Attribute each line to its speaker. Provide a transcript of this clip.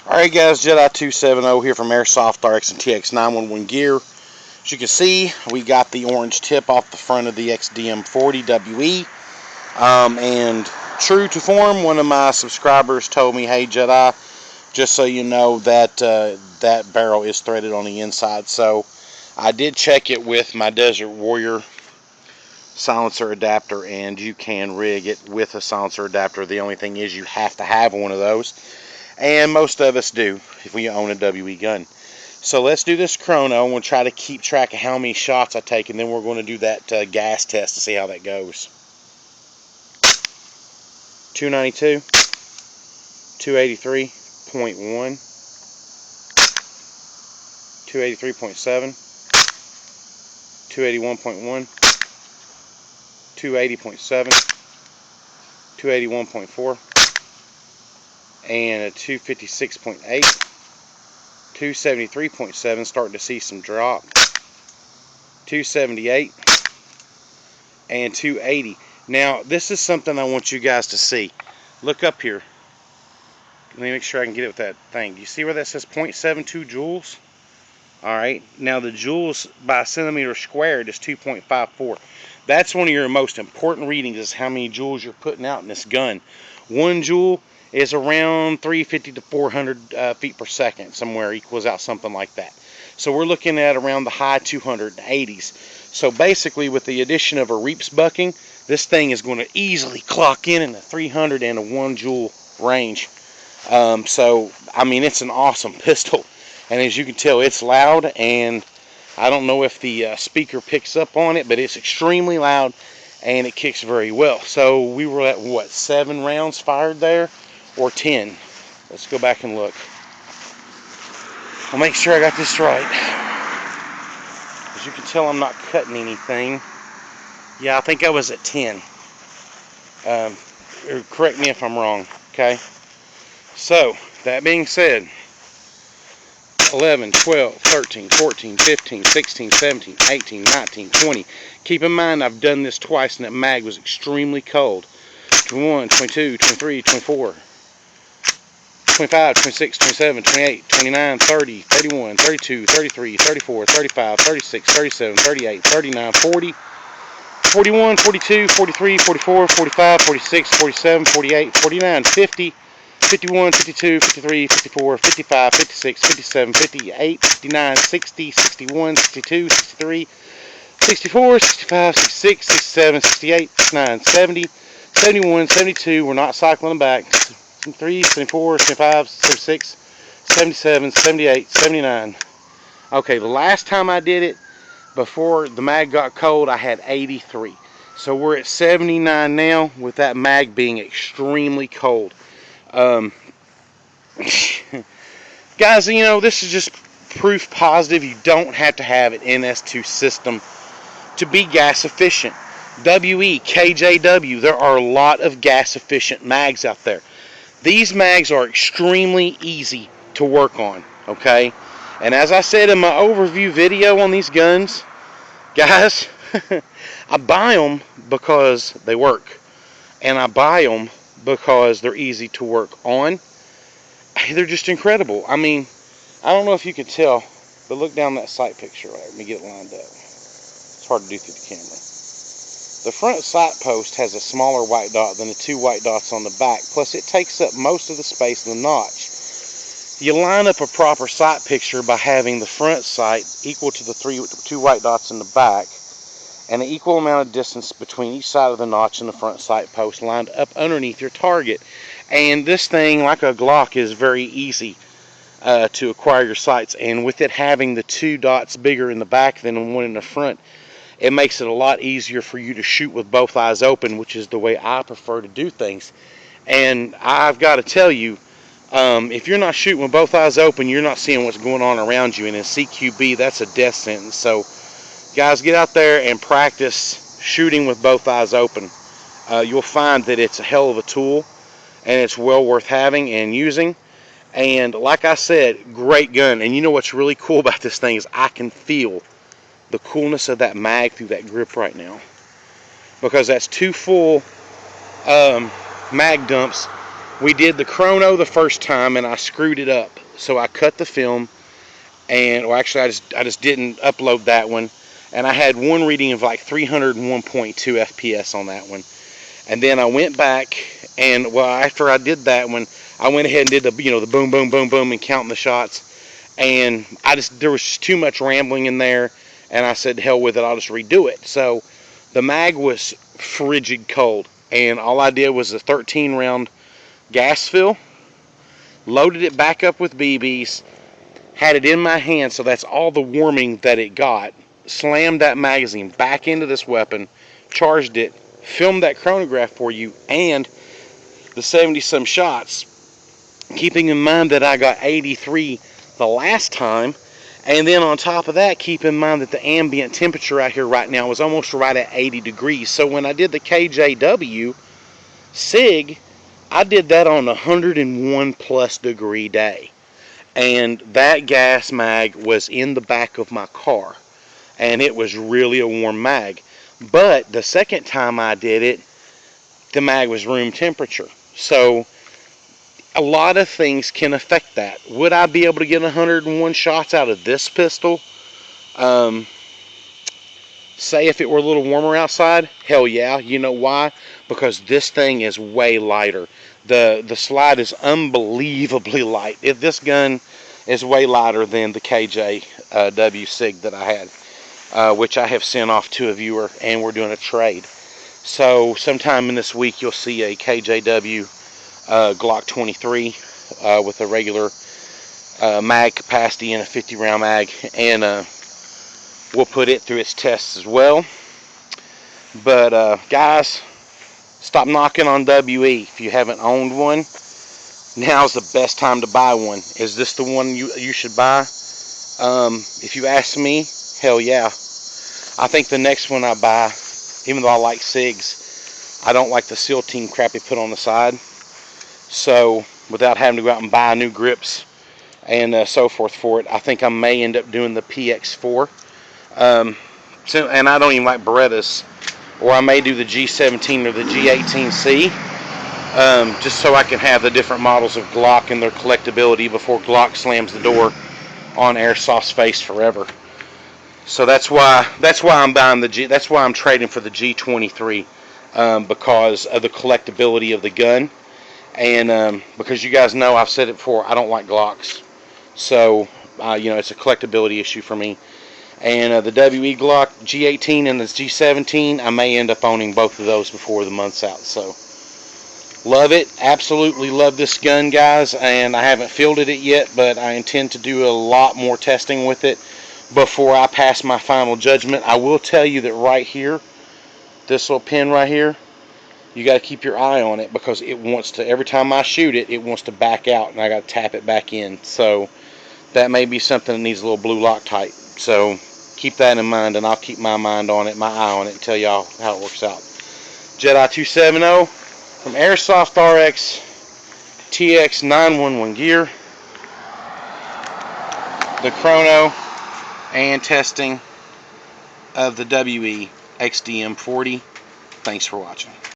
Speaker 1: Alright guys, Jedi 270 here from Airsoft RX and TX 911 Gear. As you can see, we got the orange tip off the front of the XDM40 WE. And true to form, one of my subscribers told me, hey Jedi, just so you know that that barrel is threaded on the inside. So I did check it with my Desert Warrior silencer adapter, and you can rig it with a silencer adapter. The only thing is you have to have one of those. And most of us do if we own a WE gun. So let's do this chrono, and we'll try to keep track of how many shots I take, and then we're going to do that gas test to see how that goes. 292, 283.1, 283.7, 281.1, 280.7, 281.4, and a 256.8, 273.7, starting to see some drop, 278, and 280. Now, this is something I want you guys to see. Look up here. Let me make sure I can get it with that thing. Do you see where that says 0.72 joules? Alright, now the joules by centimeter squared is 2.54. That's one of your most important readings, is how many joules you're putting out in this gun. 1 joule is around 350 to 400 feet per second, somewhere equals out something like that. So we're looking at around the high 280s. So basically, with the addition of a Reaps bucking, this thing is going to easily clock in the 300 and a 1 joule range. So, I mean, it's an awesome pistol. And as you can tell, it's loud, and I don't know if the speaker picks up on it, but it's extremely loud, and it kicks very well. So we were at, what, 7 rounds fired there? Or 10. Let's go back and look. I'll make sure I got this right. As you can tell, I'm not cutting anything. Yeah, I think I was at 10. Correct me if I'm wrong, okay? So, that being said, 11, 12, 13, 14, 15, 16, 17, 18, 19, 20. Keep in mind, I've done this twice, and that mag was extremely cold. 21, 22, 23, 24. 25, 26, 27, 28, 29, 30, 31, 32, 33, 34, 35, 36, 37, 38, 39, 40, 41, 42, 43, 44, 45, 46, 47, 48, 49, 50, 51, 52, 53, 54, 55, 56, 57, 58, 59, 60, 61, 62, 63, 64, 65, 66, 67, 68, 69, 70, 71, 72, we're not cycling them back, 73, 74, 75, 76, 77, 78, 79. Okay, the last time I did it, before the mag got cold, I had 83. So we're at 79 now, with that mag being extremely cold. Guys, you know, this is just proof positive. You don't have to have an NS2 system to be gas efficient. WE, KJW, there are a lot of gas efficient mags out there. These mags are extremely easy to work on, okay? And as I said in my overview video on these guns, guys, I buy them because they work. And I buy them because they're easy to work on. They're just incredible. I mean, I don't know if you can tell, but look down that sight picture right. Let me get it lined up. It's hard to do through the camera. The front sight post has a smaller white dot than the 2 white dots on the back. Plus, it takes up most of the space in the notch. You line up a proper sight picture by having the front sight equal to the 2 white dots in the back, and an equal amount of distance between each side of the notch and the front sight post lined up underneath your target. And this thing, like a Glock, is very easy to acquire your sights. And with it having the 2 dots bigger in the back than the one in the front, it makes it a lot easier for you to shoot with both eyes open, which is the way I prefer to do things. And I've got to tell you, if you're not shooting with both eyes open, you're not seeing what's going on around you. And in CQB, that's a death sentence. So, guys, get out there and practice shooting with both eyes open. You'll find that it's a hell of a tool, and it's well worth having and using. And like I said, great gun. And you know what's really cool about this thing is I can feel the coolness of that mag through that grip right now, because that's 2 full mag dumps We did the Chrono the first time, and I screwed it up. So I cut the film, and well, actually, I just didn't upload that one, and I had one reading of like 301.2 FPS on that one. And then I went back, and well, after I did that one, I went ahead and did the the boom, boom, boom, boom, and counting the shots. And there was just too much rambling in there, and I said, hell with it, I'll just redo it. So the mag was frigid cold, and all I did was a 13 round gas fill, loaded it back up with BBs, had it in my hand, so that's all the warming that it got, slammed that magazine back into this weapon, charged it, filmed that chronograph for you, and the 70-some shots, keeping in mind that I got 83 the last time. And then on top of that, keep in mind that the ambient temperature out here right now is almost right at 80 degrees. So when I did the KJW SIG, I did that on a 101 plus degree day. And that gas mag was in the back of my car. And it was really a warm mag. But the second time I did it, the mag was room temperature. So a lot of things can affect that. Would I be able to get 101 shots out of this pistol? Say if it were a little warmer outside? Hell yeah. You know why? Because this thing is way lighter. The slide is unbelievably light. If this gun is way lighter than the KJW SIG that I had, which I have sent off to a viewer, and we're doing a trade. So sometime in this week you'll see a KJW Glock 23 with a regular mag capacity and a 50 round mag, and we'll put it through its tests as well. But guys, stop knocking on WE. If you haven't owned one, now's the best time to buy one. Is this the one you should buy? If you ask me, hell yeah. I think the next one I buy, even though I like SIGs, I don't like the SEAL Team crap they put on the side. So without having to go out and buy new grips and so forth for it, I think I may end up doing the PX4. And I don't even like Berettas, or I may do the G17 or the G18C, just so I can have the different models of Glock and their collectability before Glock slams the door on Airsoft's face forever. So that's why I'm buying the G. That's why I'm trading for the G23, because of the collectability of the gun. And because you guys know, I've said it before, I don't like Glocks. So, it's a collectability issue for me. And the WE Glock G18 and the G17, I may end up owning both of those before the month's out. So, love it. Absolutely love this gun, guys. And I haven't fielded it yet, but I intend to do a lot more testing with it before I pass my final judgment. I will tell you that right here, this little pin right here, you got to keep your eye on it, because it wants to, every time I shoot it, it wants to back out, and I got to tap it back in. So that may be something that needs a little blue Loctite. So keep that in mind, and I'll keep my mind on it, my eye on it, and tell y'all how it works out. Jedi 270 from Airsoft RX TX 911 gear, the Chrono, and testing of the WE XDM 40. Thanks for watching.